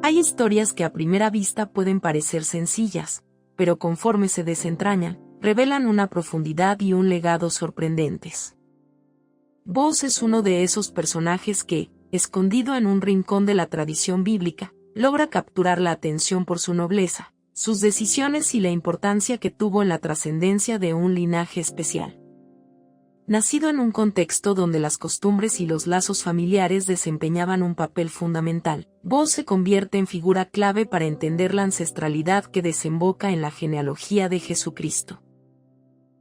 Hay historias que a primera vista pueden parecer sencillas, pero conforme se desentrañan, revelan una profundidad y un legado sorprendentes. Booz es uno de esos personajes que, escondido en un rincón de la tradición bíblica, logra capturar la atención por su nobleza, sus decisiones y la importancia que tuvo en la trascendencia de un linaje especial. Nacido en un contexto donde las costumbres y los lazos familiares desempeñaban un papel fundamental, Booz se convierte en figura clave para entender la ancestralidad que desemboca en la genealogía de Jesucristo.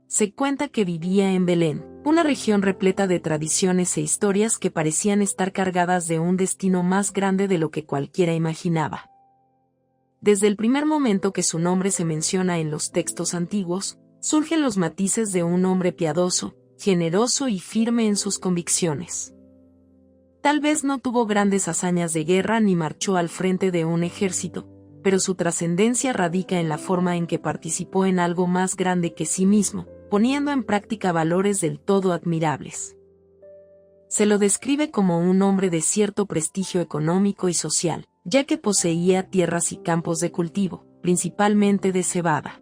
Se cuenta que vivía en Belén, una región repleta de tradiciones e historias que parecían estar cargadas de un destino más grande de lo que cualquiera imaginaba. Desde el primer momento que su nombre se menciona en los textos antiguos, surgen los matices de un hombre piadoso, generoso y firme en sus convicciones. Tal vez no tuvo grandes hazañas de guerra ni marchó al frente de un ejército, pero su trascendencia radica en la forma en que participó en algo más grande que sí mismo, poniendo en práctica valores del todo admirables. Se lo describe como un hombre de cierto prestigio económico y social, ya que poseía tierras y campos de cultivo, principalmente de cebada.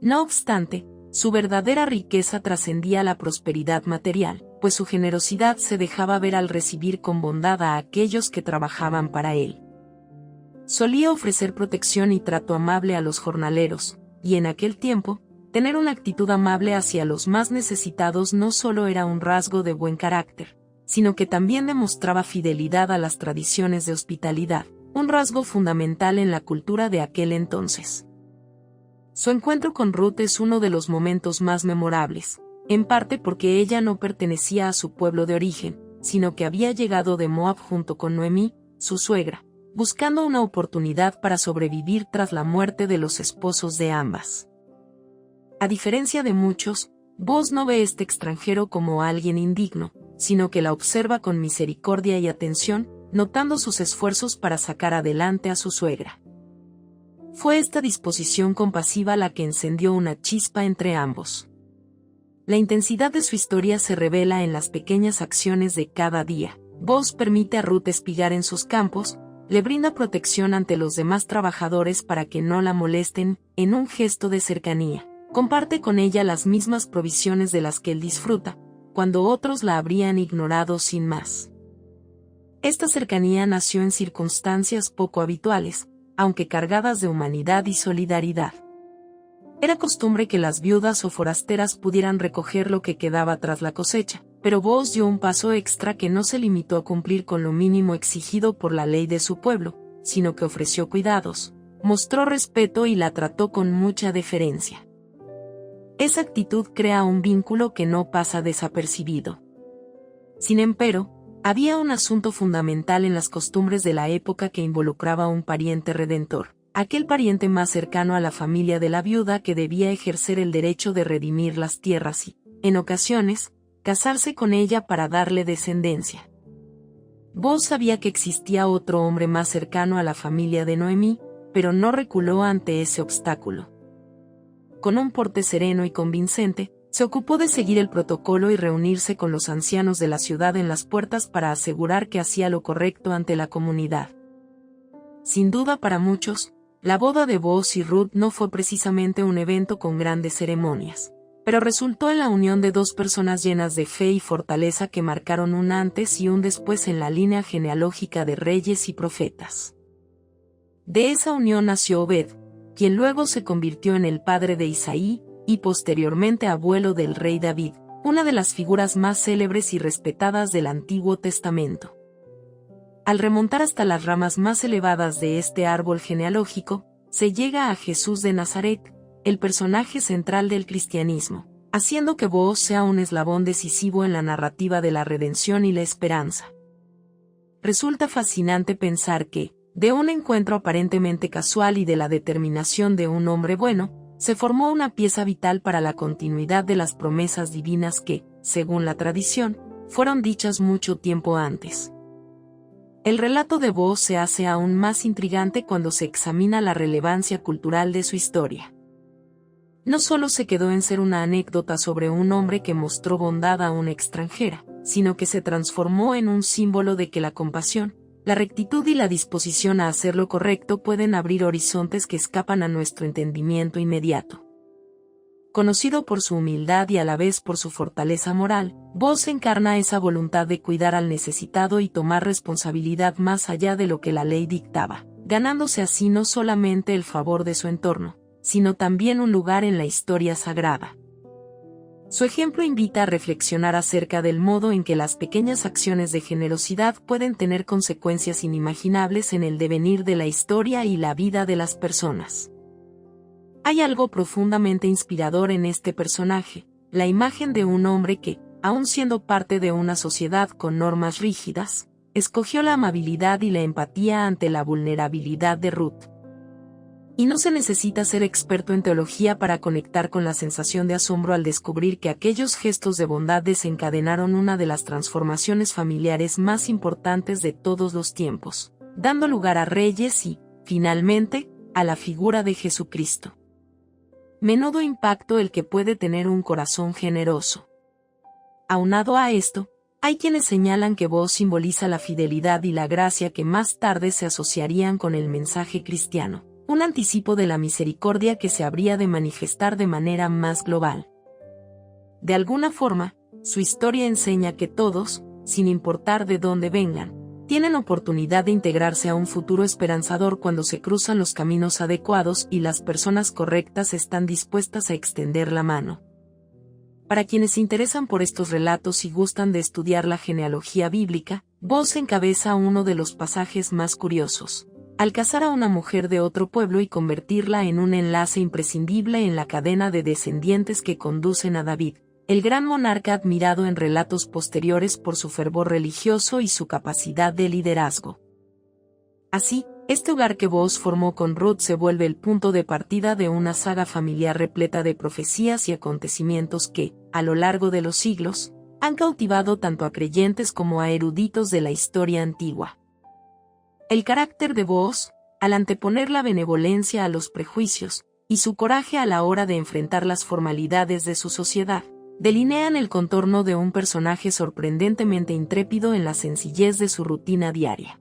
No obstante, su verdadera riqueza trascendía la prosperidad material, pues su generosidad se dejaba ver al recibir con bondad a aquellos que trabajaban para él. Solía ofrecer protección y trato amable a los jornaleros, y en aquel tiempo, tener una actitud amable hacia los más necesitados no solo era un rasgo de buen carácter, sino que también demostraba fidelidad a las tradiciones de hospitalidad, un rasgo fundamental en la cultura de aquel entonces. Su encuentro con Ruth es uno de los momentos más memorables, en parte porque ella no pertenecía a su pueblo de origen, sino que había llegado de Moab junto con Noemí, su suegra, buscando una oportunidad para sobrevivir tras la muerte de los esposos de ambas. A diferencia de muchos, Booz no ve este extranjero como alguien indigno, sino que la observa con misericordia y atención, notando sus esfuerzos para sacar adelante a su suegra. Fue esta disposición compasiva la que encendió una chispa entre ambos. La intensidad de su historia se revela en las pequeñas acciones de cada día. Booz permite a Ruth espigar en sus campos, le brinda protección ante los demás trabajadores para que no la molesten, en un gesto de cercanía. Comparte con ella las mismas provisiones de las que él disfruta, cuando otros la habrían ignorado sin más. Esta cercanía nació en circunstancias poco habituales, aunque cargadas de humanidad y solidaridad. Era costumbre que las viudas o forasteras pudieran recoger lo que quedaba tras la cosecha, pero Booz dio un paso extra que no se limitó a cumplir con lo mínimo exigido por la ley de su pueblo, sino que ofreció cuidados, mostró respeto y la trató con mucha deferencia. Esa actitud crea un vínculo que no pasa desapercibido. Sin embargo, había un asunto fundamental en las costumbres de la época que involucraba a un pariente redentor, aquel pariente más cercano a la familia de la viuda que debía ejercer el derecho de redimir las tierras y, en ocasiones, casarse con ella para darle descendencia. Booz sabía que existía otro hombre más cercano a la familia de Noemí, pero no reculó ante ese obstáculo. Con un porte sereno y convincente, se ocupó de seguir el protocolo y reunirse con los ancianos de la ciudad en las puertas para asegurar que hacía lo correcto ante la comunidad. Sin duda para muchos, la boda de Booz y Ruth no fue precisamente un evento con grandes ceremonias, pero resultó en la unión de dos personas llenas de fe y fortaleza que marcaron un antes y un después en la línea genealógica de reyes y profetas. De esa unión nació Obed, quien luego se convirtió en el padre de Isaí, y posteriormente abuelo del rey David, una de las figuras más célebres y respetadas del Antiguo Testamento. Al remontar hasta las ramas más elevadas de este árbol genealógico, se llega a Jesús de Nazaret, el personaje central del cristianismo, haciendo que Booz sea un eslabón decisivo en la narrativa de la redención y la esperanza. Resulta fascinante pensar que, de un encuentro aparentemente casual y de la determinación de un hombre bueno, se formó una pieza vital para la continuidad de las promesas divinas que, según la tradición, fueron dichas mucho tiempo antes. El relato de Booz se hace aún más intrigante cuando se examina la relevancia cultural de su historia. No solo se quedó en ser una anécdota sobre un hombre que mostró bondad a una extranjera, sino que se transformó en un símbolo de que la compasión, la rectitud y la disposición a hacer lo correcto pueden abrir horizontes que escapan a nuestro entendimiento inmediato. Conocido por su humildad y a la vez por su fortaleza moral, Boss encarna esa voluntad de cuidar al necesitado y tomar responsabilidad más allá de lo que la ley dictaba, ganándose así no solamente el favor de su entorno, sino también un lugar en la historia sagrada. Su ejemplo invita a reflexionar acerca del modo en que las pequeñas acciones de generosidad pueden tener consecuencias inimaginables en el devenir de la historia y la vida de las personas. Hay algo profundamente inspirador en este personaje, la imagen de un hombre que, aun siendo parte de una sociedad con normas rígidas, escogió la amabilidad y la empatía ante la vulnerabilidad de Ruth. Y no se necesita ser experto en teología para conectar con la sensación de asombro al descubrir que aquellos gestos de bondad desencadenaron una de las transformaciones familiares más importantes de todos los tiempos, dando lugar a reyes y, finalmente, a la figura de Jesucristo. Menudo impacto el que puede tener un corazón generoso. Aunado a esto, hay quienes señalan que Boss simboliza la fidelidad y la gracia que más tarde se asociarían con el mensaje cristiano, un anticipo de la misericordia que se habría de manifestar de manera más global. De alguna forma, su historia enseña que todos, sin importar de dónde vengan, tienen oportunidad de integrarse a un futuro esperanzador cuando se cruzan los caminos adecuados y las personas correctas están dispuestas a extender la mano. Para quienes se interesan por estos relatos y gustan de estudiar la genealogía bíblica, Boss encabeza uno de los pasajes más curiosos. Al casar a una mujer de otro pueblo y convertirla en un enlace imprescindible en la cadena de descendientes que conducen a David, el gran monarca admirado en relatos posteriores por su fervor religioso y su capacidad de liderazgo. Así, este hogar que Boss formó con Ruth se vuelve el punto de partida de una saga familiar repleta de profecías y acontecimientos que, a lo largo de los siglos, han cautivado tanto a creyentes como a eruditos de la historia antigua. El carácter de Boss, al anteponer la benevolencia a los prejuicios, y su coraje a la hora de enfrentar las formalidades de su sociedad, delinean el contorno de un personaje sorprendentemente intrépido en la sencillez de su rutina diaria.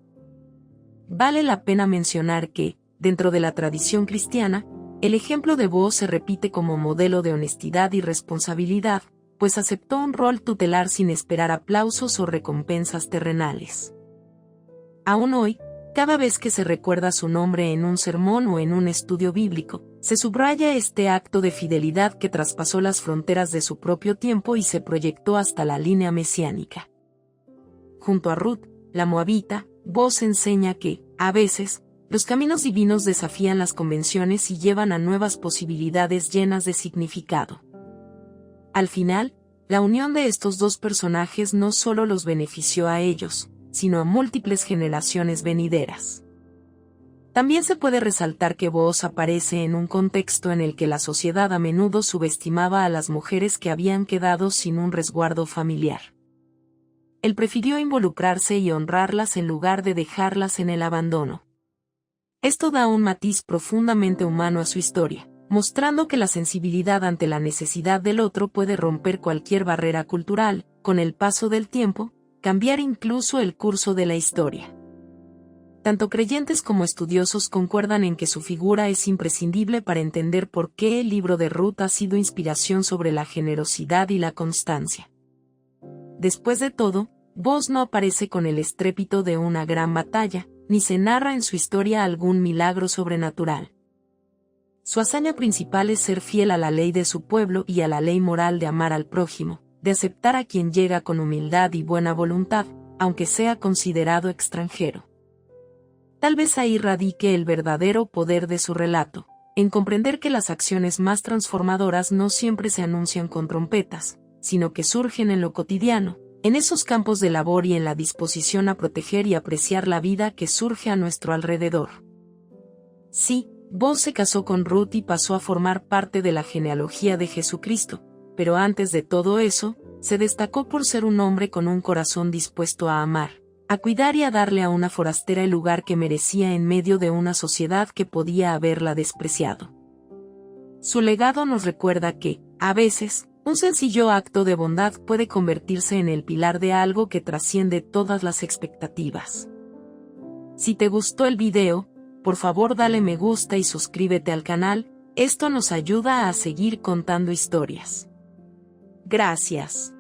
Vale la pena mencionar que, dentro de la tradición cristiana, el ejemplo de Boss se repite como modelo de honestidad y responsabilidad, pues aceptó un rol tutelar sin esperar aplausos o recompensas terrenales. Aún hoy, cada vez que se recuerda su nombre en un sermón o en un estudio bíblico, se subraya este acto de fidelidad que traspasó las fronteras de su propio tiempo y se proyectó hasta la línea mesiánica. Junto a Ruth, la moabita, Boss enseña que, a veces, los caminos divinos desafían las convenciones y llevan a nuevas posibilidades llenas de significado. Al final, la unión de estos dos personajes no solo los benefició a ellos, sino a múltiples generaciones venideras. También se puede resaltar que Boss aparece en un contexto en el que la sociedad a menudo subestimaba a las mujeres que habían quedado sin un resguardo familiar. Él prefirió involucrarse y honrarlas en lugar de dejarlas en el abandono. Esto da un matiz profundamente humano a su historia, mostrando que la sensibilidad ante la necesidad del otro puede romper cualquier barrera cultural, con el paso del tiempo, cambiar incluso el curso de la historia. Tanto creyentes como estudiosos concuerdan en que su figura es imprescindible para entender por qué el libro de Ruth ha sido inspiración sobre la generosidad y la constancia. Después de todo, Boss no aparece con el estrépito de una gran batalla, ni se narra en su historia algún milagro sobrenatural. Su hazaña principal es ser fiel a la ley de su pueblo y a la ley moral de amar al prójimo, de aceptar a quien llega con humildad y buena voluntad, aunque sea considerado extranjero. Tal vez ahí radique el verdadero poder de su relato, en comprender que las acciones más transformadoras no siempre se anuncian con trompetas, sino que surgen en lo cotidiano, en esos campos de labor y en la disposición a proteger y apreciar la vida que surge a nuestro alrededor. Sí, Boss se casó con Ruth y pasó a formar parte de la genealogía de Jesucristo, pero antes de todo eso, se destacó por ser un hombre con un corazón dispuesto a amar, a cuidar y a darle a una forastera el lugar que merecía en medio de una sociedad que podía haberla despreciado. Su legado nos recuerda que, a veces, un sencillo acto de bondad puede convertirse en el pilar de algo que trasciende todas las expectativas. Si te gustó el video, por favor dale me gusta y suscríbete al canal, esto nos ayuda a seguir contando historias. Gracias.